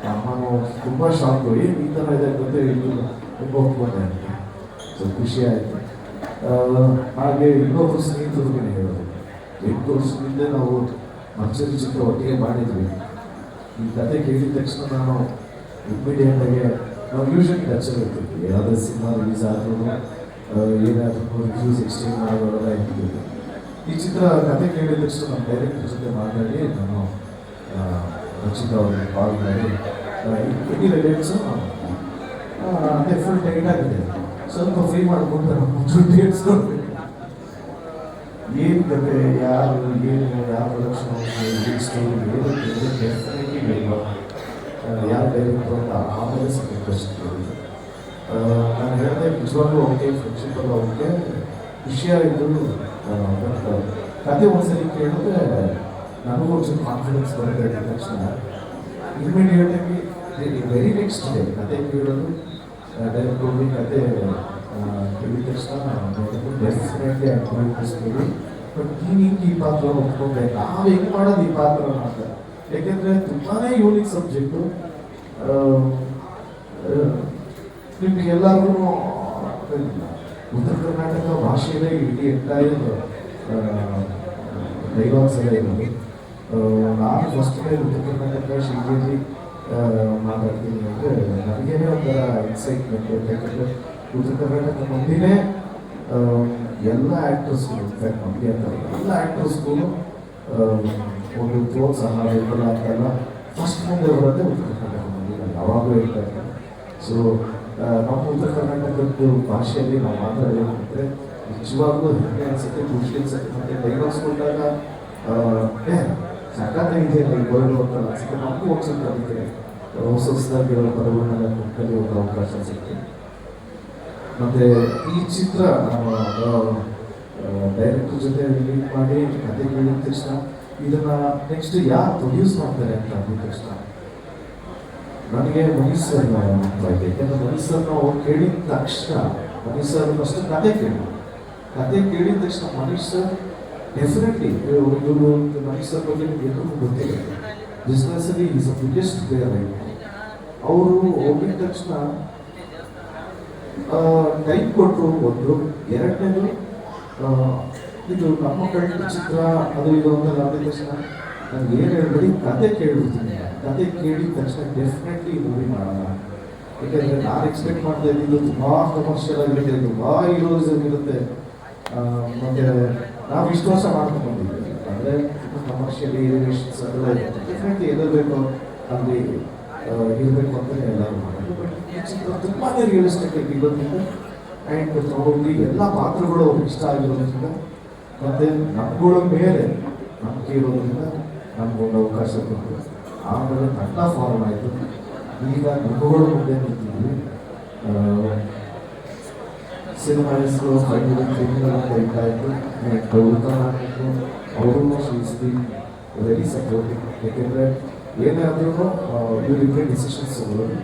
ಅಮ್ಮನೂ ತುಂಬ ಶಾಕು, ಏನು ಈ ಥರ ಇದೆ ಅಂತ ಇದು ತುಂಬ ಒಪ್ಕೊಂಡೆ ಅಂತ. ಸೊ ಖುಷಿ ಆಯಿತು. ಹಾಗೆ ಇನ್ನೊಬ್ಬರು ಸ್ನೇಹಿತರಿಗೆ ಹೇಳೋದು, 8 ವರ್ಷದಿಂದ ನಾವು ಭರ್ಜರಿ ಚಿತ್ರ ಒಟ್ಟಿಗೆ ಮಾಡಿದ್ವಿ. ಈ ಕತೆ ಕೇಳಿದ ತಕ್ಷಣ ನಾನು ಇಮ್ಮಿಡಿಯೇಟಾಗಿ ನಾವು ಯೂಶಲಿ ಟಚಲ್ಲಿ ಇರ್ತೀವಿ. ಯಾವುದೇ ಸಿನಿಮಾ ರಿಲೀಸ್ ಆದ್ರೂ ಏನಾದರೂ ರಿವ್ಯೂಸ್ ಎಕ್ಸ್ಚೇಂಜ್ ಮಾಡೋದೆಲ್ಲ ಇರ್ತೀವಿ. ಈ ಚಿತ್ರ ಕತೆ ಕೇಳಿದ ತಕ್ಷಣ ನಮ್ಮ ಡೈರೆಕ್ಟರ್ ಜೊತೆ ಮಾತಾಡಿ ನಾನು ರಚಿತಾ ಅವ್ರಿಗೆ ಕಾಲ್ ಮಾಡಿ ಏನಿದೆ ಡೇಟ್ಸು ಅದೇ ಫುಲ್ ಟೈಟ್ ಆಗಿದೆ, ಸ್ವಲ್ಪ ಫ್ರೀ ಮಾಡಿಕೊಂಡು ನಮ್ಮ ಡೇಟ್ಸ್ ಏನು ಕತೆ, ಯಾರು ಏನು ಯಾವ ಲಕ್ಷಣ ಸ್ಟೋರಿ ಡೆಫಿನೆಟ್ಲಿ ಬೇಗ ಯಾರು ಡೈರೆಕ್ಟರ್ ಅಂತ ಆಮೇಲೆ ಇಂಟ್ರೆಸ್ಟ್ ಕೇಳಿದೆ. ನಾನು ಹೇಳಿದೆ ನಿಜವಾಗ್ಲೂ ಓಕೆ, ಫ್ರೆಂಡ್ಶಿಪ್ ಎಲ್ಲ ಓಕೆ, ಖುಷಿಯಾಗಿದ್ದು. ಬಟ್ ಕತೆ ಒಂದ್ಸರಿ ಕೇಳಿದ್ರೆ ನನಗೂ ಒಂಚೂರು ಕಾನ್ಫಿಡೆನ್ಸ್ ಬರುತ್ತೆ. ತಕ್ಷಣ ಇಮಿಡಿಯೇಟಾಗಿ ವೆರಿ ನೆಕ್ಸ್ಟ್ ಡೇ ಕತೆ ಕೇಳೋದು, ಡೈರೆಕ್ಟ್ ಹೋಗಿ ಕತೆ ಕೇಳಿದ ತಕ್ಷಣ ಡೆಫಿನೆಟ್ಲಿ ಅನ್ಕೊಂಡಿಸ್ತೀವಿ. ಬಟ್ ನೀನು ಹಿಂಗೆ ಈ ಪಾತ್ರ ಒಪ್ಕೊಂಡೆ, ನಾವು ಹೆಂಗೆ ಮಾಡೋದು ಈ ಪಾತ್ರ ಅಂತ ಯಾಕೆಂದರೆ ತುಂಬಾ ಯೂನಿಕ್ ಸಬ್ಜೆಕ್ಟು. ನಿಮಗೆಲ್ಲರಿಗೂ ಉತ್ತರ ಕರ್ನಾಟಕ ಭಾಷೆಯಲ್ಲೇ ಇಡೀ ಎಂಟೈರ್ ಡೈಲಾಗ್ಸ್ ಎಲ್ಲ ಇರೋದು. ನಾನು ಫಸ್ಟ್ ಟೈಮ್ ಉತ್ತರ ಕರ್ನಾಟಕ ಶೈಲಿಯಲ್ಲಿ ಮಾತಾಡ್ತೀನಿ ಅಂದರೆ ನನಗೇನೆ ಒಂಥರ ಎಕ್ಸೈಟ್ಮೆಂಟ್. ಯಾಕಂದರೆ ಉತ್ತರ ಕರ್ನಾಟಕ ಮಂದಿನೇ ಎಲ್ಲ ಆ್ಯಕ್ಟರ್ಸ್ಗಳು, ಇನ್ಫ್ಯಾಕ್ಟ್ ನಮಗೆ ಅಂತ ಎಲ್ಲ ಆ್ಯಕ್ಟರ್ಸ್ಗೂ ಒಂದು ಪ್ರೋತ್ಸಾಹ ಬೆಂಬಲ ಅಂತೆಲ್ಲ ಫಸ್ಟ್ ಮುಂದೆ ಬರೋದೇ ಉತ್ತರ ಕರ್ನಾಟಕ ಮಂದಿ. ನಾನು ಯಾವಾಗಲೂ ಹೇಳ್ತಾ ಇದ್ದೀನಿ. ಸೊ ನಮ್ಮ ಉತ್ತರ ಕರ್ನಾಟಕದ ಭಾಷೆಯಲ್ಲಿ ನಾವು ಮಾತಾಡಬೇಕಂದ್ರೆ ನಿಜವಾಗ್ಲೂ ಹೆಮ್ಮೆ ಅನಿಸುತ್ತೆ, ಖುಷಿ ಅನಿಸುತ್ತೆ. ಮತ್ತು ಡೈಲಾಗ್ಸ್ ಕೊಟ್ಟಾಗ ಸಕಾಲಾಗಿದೆ ವರ್ಡ್ ಅಂತ ಅನಿಸುತ್ತೆ. ನಮಗೂ ಒಂದ್ಸಲ ಅದಕ್ಕೆ ಹೊಸದಾಗಿರೋ ಪದಗಳನ್ನೆಲ್ಲ ಕಲಿಯುವಂಥ ಅವಕಾಶ ಸಿಗುತ್ತೆ. ಮತ್ತು ಈ ಚಿತ್ರ ಡೈರೆಕ್ಟರ್ ಜೊತೆ ರಿಲೀಟ್ ಮಾಡಿ ಕತೆ ಕೇಳಿದ ತಕ್ಷಣ ಇದನ್ನು ನೆಕ್ಸ್ಟ್ ಯಾರು ಪ್ರೊಡ್ಯೂಸ್ ಮಾಡ್ತಾರೆ ಅಂತ ಅಂದಿದ ತಕ್ಷಣ ನನಗೆ ಮನೀಶ್ ಸರ್ ನೆನಪಾಯಿತು. ಯಾಕೆಂದರೆ ಮನೀಶ್ ಸರ್ನ ಅವ್ರು ಕೇಳಿದ ತಕ್ಷಣ ಮನೀಶ್ ಸರ್ ಫಸ್ಟ್ ಕತೆ ಕೇಳಿದ ತಕ್ಷಣ ಮನೀಶ್ ಸರ್ ಡೆಫಿನೆಟ್ಲಿ ಇವರು ಮನೀಶ್ ಸರ್ ಬಗ್ಗೆ ಎಲ್ಲರಿಗೂ ಗೊತ್ತಿದೆ. ಬಿಸ್ನೆಸ್ಸಲ್ಲಿ ಈಸ್ ಅ ಬಿಗ್ಗೆಸ್ಟ್ ಪ್ಲೇಯರ್ ಆಗಿದೆ. ಅವರು ಹೋಗಿದ ತಕ್ಷಣ ಟೈಮ್ ಕೊಟ್ಟರು. ಒಂದು ಎರಡನೇದು ಇದು ನಮ್ಮ ಕಳ್ಳ ಚಿತ್ರ ಅದು ಇದು ಅಂತ ಅಂದಿದ ತಕ್ಷಣ ನನಗೆ ಏನು ಹೇಳ್ಬೇಡಿ, ಕತೆ ಕೇಳಿಬಿಡ್ತೀನಿ. ಕತೆ ಕೇಳಿದ ತಕ್ಷಣ ಡೆಫಿನೆಟ್ಲಿ ಮೂವಿ ಮಾಡೋಣ. ಯಾಕೆಂದರೆ ನಾನು ಎಕ್ಸ್ಪೆಕ್ಟ್ ಮಾಡ್ತಾ ಇದ್ದಿದ್ದು ತುಂಬ ಕಮರ್ಷಿಯಲ್ ಆಗಿರುತ್ತೆ, ತುಂಬ ಹೀರೋಯಿಸಮ್ ಇರುತ್ತೆ. ಮತ್ತು ನಾವು ಇಷ್ಟು ವರ್ಷ ಮಾಡ್ಕೊಂಡು ಬಂದಿದ್ದೀವಿ ಅಂದರೆ ಕಮರ್ಷಿಯಲ್ ಏರಿಯೇಷನ್ಸ್ ಅದೆಲ್ಲ ಇರುತ್ತೆ. ಡೆಫಿನೆಟ್ಲಿ ಎಲ್ಲಿರಬೇಕು ಅಲ್ಲಿ ಇರಬೇಕು ಅಂತಲೇ ಎಲ್ಲರೂ ಮಾಡೋದು. ಬಟ್ ಈ ಚಿತ್ರ ತುಂಬಾ ರಿಯಲಿಸ್ಟಿಕ್ ಆಗಿ ಇರೋದ್ರಿಂದ ಆ್ಯಂಡ್ ಪ್ರಾಬಬ್ಲಿ ಎಲ್ಲ ಪಾತ್ರಗಳು ಅವ್ರಿಗೆ ಇಷ್ಟ ಆಗಿರೋದ್ರಿಂದ ಮತ್ತು ನಮ್ಗಳ ಮೇಲೆ ನಂಬಿಕೆ ಇರೋದ್ರಿಂದ ನಮಗೊಂದು ಅವಕಾಶ ಕೊಟ್ಟರು. ಆಮೇಲೆ ತಂಡ ಫಾರ್ಮ್ ಆಯಿತು. ಈಗ ನಮ್ಮಗಳು ಮುಂದೆ ನಿಂತಿದ್ವಿ. ಸಿನಿಮಾ ಹೆಸರು ಫೈನಲ್ ಕ್ರಿಮಿನಲ್ ಅಂತ ಇಟ್ಟಾಯಿತು. ಉತ್ತರ ಅವರು ಶೀಸ್ತಿ ವೆರಿ ಸಪೋರ್ಟಿಂಗ್. ಯಾಕೆಂದರೆ ಏನೇ ಆದ್ರೂ ಇವರಿಬ್ಬರೇ ಡಿಸಿಷನ್ಸ್ ತಗೊಳ್ಳೋದು.